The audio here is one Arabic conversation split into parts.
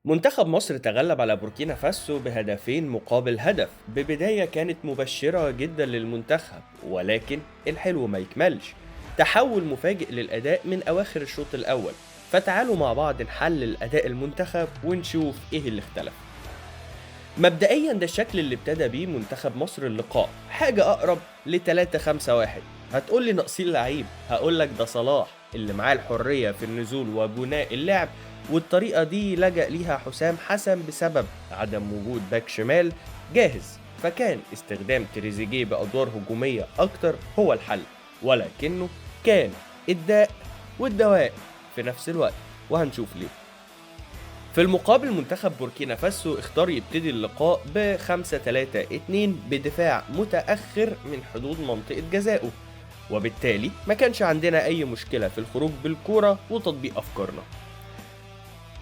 منتخب مصر تغلب على بوركينا فاسو بهدفين مقابل هدف ببداية كانت مبشرة جدا للمنتخب، ولكن الحلو ما يكملش. تحول مفاجئ للأداء من أواخر الشوط الأول. فتعالوا مع بعض نحلل أداء المنتخب ونشوف إيه اللي اختلف. مبدئيا ده الشكل اللي ابتدى بيه منتخب مصر اللقاء، حاجة أقرب ل 3-5-1. هتقولي ناقصين لعيب، هقولك ده صلاح اللي معاه الحرية في النزول وبناء اللعب، والطريقة دي لجأ ليها حسام حسن بسبب عدم وجود باك شمال جاهز، فكان استخدام تريزيجيه بأدوار هجومية أكتر هو الحل، ولكنه كان الداء والدواء في نفس الوقت، وهنشوف ليه. في المقابل منتخب بوركينا فاسو اختار يبتدي اللقاء ب 5-3-2 بدفاع متأخر من حدود منطقة جزائه، وبالتالي ما كانش عندنا أي مشكلة في الخروج بالكورة وتطبيق أفكارنا.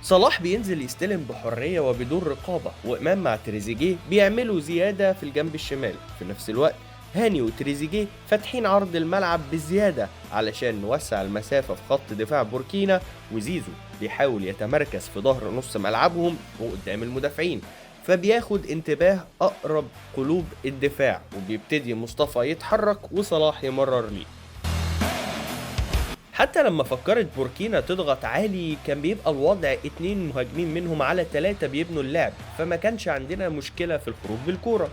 صلاح بينزل يستلم بحرية وبدون رقابة، وإمام مع تريزيجيه بيعملوا زيادة في الجنب الشمال. في نفس الوقت هاني وتريزيجيه فاتحين عرض الملعب بزيادة علشان نوسع المسافة في خط دفاع بوركينا، وزيزو بيحاول يتمركز في ظهر نص ملعبهم وقدام المدافعين، فبياخد انتباه أقرب قلوب الدفاع، وبيبتدي مصطفى يتحرك وصلاح يمرر ليه. حتى لما فكرت بوركينا تضغط عالي كان بيبقى الوضع 2 مهاجمين منهم على 3 بيبنوا اللعب، فما كانش عندنا مشكلة في الخروج بالكورة.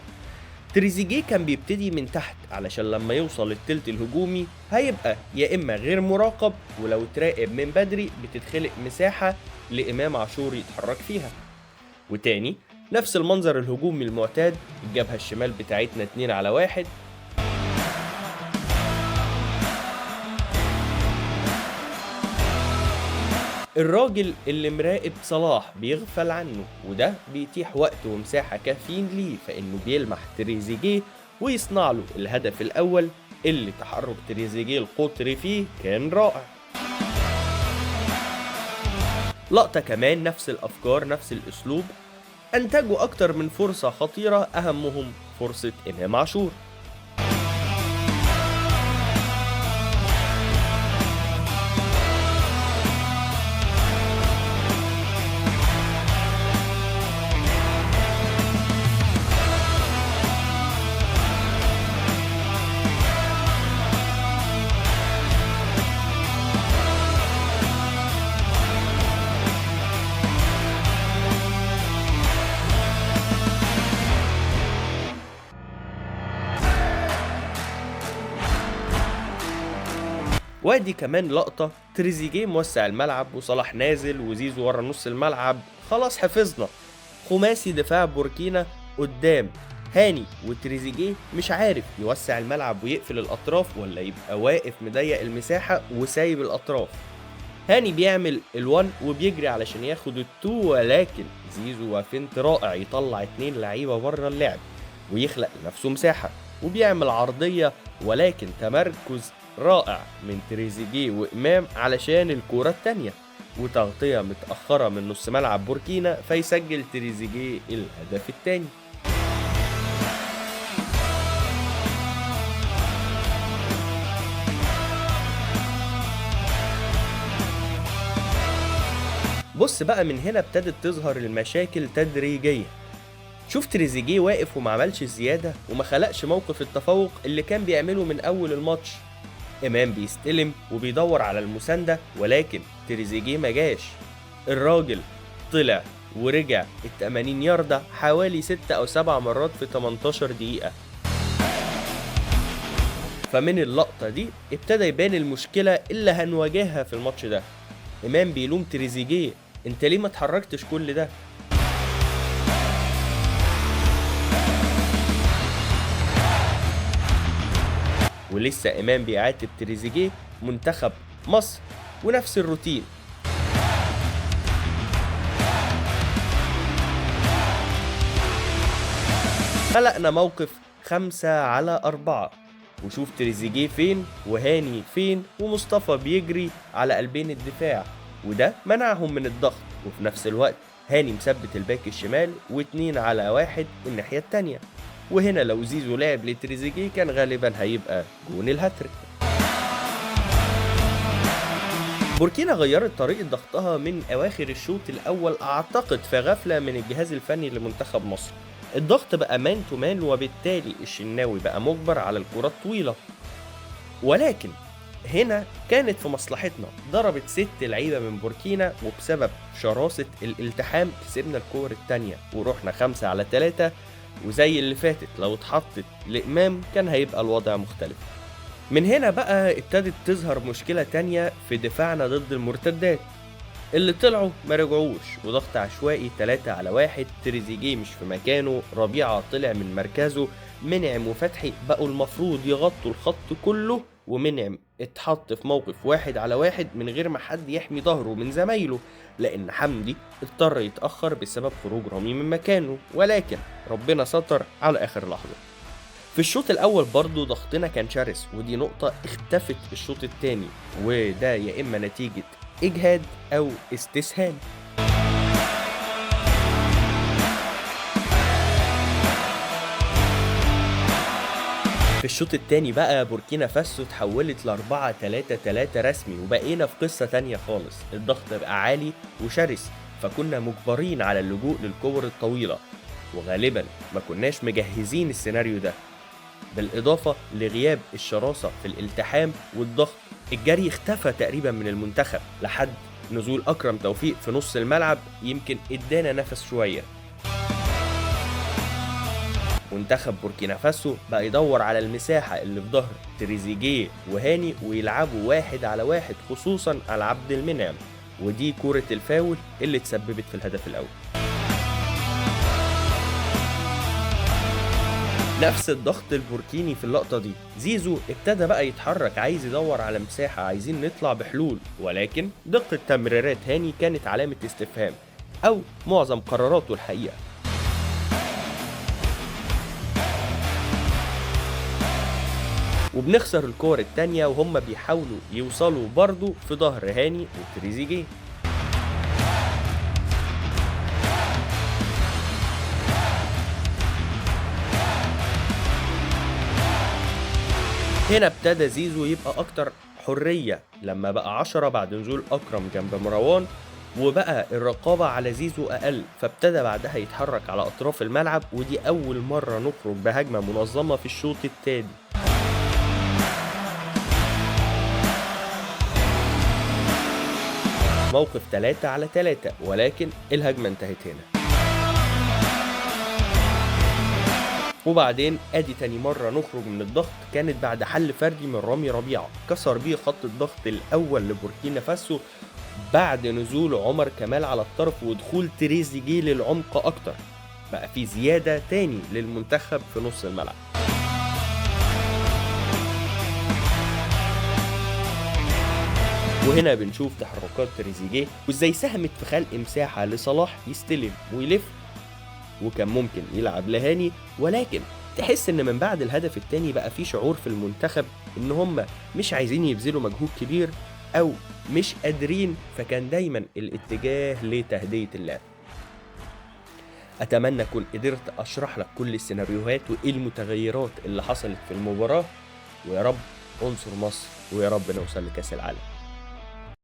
تريزيجيه كان بيبتدي من تحت علشان لما يوصل للتلت الهجومي هيبقى يا إما غير مراقب، ولو تراقب من بدري بتتخلق مساحة لإمام عاشور يتحرك فيها. وتاني نفس المنظر الهجومي المعتاد، الجبهة الشمال بتاعتنا 2 على 1. الراجل اللي مراقب صلاح بيغفل عنه، وده بيتيح وقت ومساحة كافيين ليه فإنه بيلمح تريزيجيه ويصنع له الهدف الأول، اللي تحرك تريزيجيه القطري فيه كان رائع. لقطة كمان نفس الأفكار نفس الأسلوب، أنتجوا أكتر من فرصة خطيرة أهمهم فرصة إمام عاشور. وادي كمان لقطة تريزيجيه موسع الملعب وصلاح نازل وزيزو ورا نص الملعب، خلاص حفظنا خماسي دفاع بوركينا قدام. هاني وتريزيجيه مش عارف يوسع الملعب ويقفل الأطراف ولا يبقى واقف مضيق المساحة وسايب الأطراف. هاني بيعمل الوان وبيجري علشان ياخد التو، ولكن زيزو وفنت رائع يطلع 2 لعيبة بره اللعب ويخلق لنفسه مساحة، وبيعمل عرضية ولكن تمركز رائع من تريزيجيه وإمام علشان الكورة التانية، وتغطية متأخرة من نص ملعب بوركينا فيسجل تريزيجيه الهدف التاني. بص بقى من هنا ابتدت تظهر المشاكل تدريجيا. شوف تريزيجيه واقف وما عملش زيادة وما خلقش موقف التفوق اللي كان بيعمله من أول الماتش. إمام بيستلم وبيدور على المساندة، ولكن تريزيجيه ما جاش. الراجل طلع ورجع 80 ياردة حوالي 6 أو 7 مرات في 18 دقيقة. فمن اللقطة دي ابتدى يبان المشكلة اللي هنواجهها في الماتش ده. إمام بيلوم تريزيجيه، انت ليه ما اتحركتش كل ده؟ ولسه إمام بيعاتب تريزيجيه منتخب مصر ونفس الروتين. خلقنا موقف 5-على 4، وشوف تريزيجيه فين وهاني فين ومصطفى بيجري على قلبين الدفاع، وده منعهم من الضغط، وفي نفس الوقت هاني مثبت الباك الشمال و2-على 1 الناحية التانية. وهنا لو زيزو لعب لتريزيجيه كان غالبا هيبقى جون الهاتريك. بوركينا غيرت طريقة ضغطها من أواخر الشوط الأول أعتقد في غفلة من الجهاز الفني لمنتخب مصر. الضغط بقى مان تو مان، وبالتالي الشناوي بقى مجبر على الكرات الطويلة، ولكن هنا كانت في مصلحتنا. ضربت 6 لعيبة من بوركينا، وبسبب شراسة الالتحام كسبنا الكور التانية ورحنا 5-3. وزي اللي فاتت لو اتحطت لإمام كان هيبقى الوضع مختلف. من هنا بقى ابتدت تظهر مشكلة تانية في دفاعنا ضد المرتدات. اللي طلعوا ما رجعوش، وضغط عشوائي 3-1. تريزيجيه مش في مكانه، ربيعة طلع من مركزه، منعم وفتحي بقوا المفروض يغطوا الخط كله، ومنعم اتحط في موقف 1-1 من غير ما حد يحمي ظهره من زمايله، لأن حمدي اضطر يتأخر بسبب خروج رامي من مكانه، ولكن ربنا ستر على آخر لحظة. في الشوط الأول برضو ضغطنا كان شرس، ودي نقطة اختفت الشوط التاني، وده يا إما نتيجة إجهاد أو استسهال. في الشوط التاني بقى بوركينا فاسو اتحولت ل4-3-3 رسمي، وبقينا في قصة تانية خالص. الضغط بقى عالي وشرس، فكنا مجبرين على اللجوء للكور الطويلة، وغالبا ما كناش مجهزين السيناريو ده، بالإضافة لغياب الشراسة في الالتحام والضغط. الجري اختفى تقريبا من المنتخب لحد نزول أكرم توفيق في نص الملعب، يمكن ادانا نفس شوية. منتخب بوركينا فاسو بقى يدور على المساحة اللي في ظهر تريزيجيه وهاني ويلعبوا 1-1، خصوصا على عبد المنعم، ودي كورة الفاول اللي تسببت في الهدف الأول. نفس الضغط البوركيني في اللقطة دي. زيزو ابتدى بقى يتحرك، عايز يدور على مساحة، عايزين نطلع بحلول، ولكن دقة تمريرات هاني كانت علامة استفهام، أو معظم قراراته الحقيقة. وبنخسر الكور التانية وهم بيحاولوا يوصلوا برضو في ظهر هاني وتريزيجيه. هنا ابتدى زيزو يبقى أكتر حرية لما بقى 10 بعد نزول أكرم جنب مروان، وبقى الرقابة على زيزو أقل، فابتدى بعدها يتحرك على أطراف الملعب، ودي أول مرة نخرج بهجمة منظمة في الشوط التاني. موقف 3-3، ولكن الهجمة انتهت هنا. وبعدين ادي تاني مرة نخرج من الضغط، كانت بعد حل فردي من رامي ربيعة كسر بيه خط الضغط الأول لبوركينا فاسو بعد نزول عمر كمال على الطرف ودخول تريزيجيه للعمق أكتر. بقى في زيادة تاني للمنتخب في نص الملعب. وهنا بنشوف تحركات تريزيجيه وازاي ساهمت في خلق مساحة لصلاح يستلم ويلف، وكان ممكن يلعب لهاني، ولكن تحس ان من بعد الهدف التاني بقى في شعور في المنتخب ان هم مش عايزين يبذلوا مجهود كبير او مش قادرين، فكان دايما الاتجاه لتهدئة اللعب. اتمنى اكون قدرت اشرح لك كل السيناريوهات وايه المتغيرات اللي حصلت في المباراة، ويا رب انصر مصر، ويا رب نوصل لكاس العالم.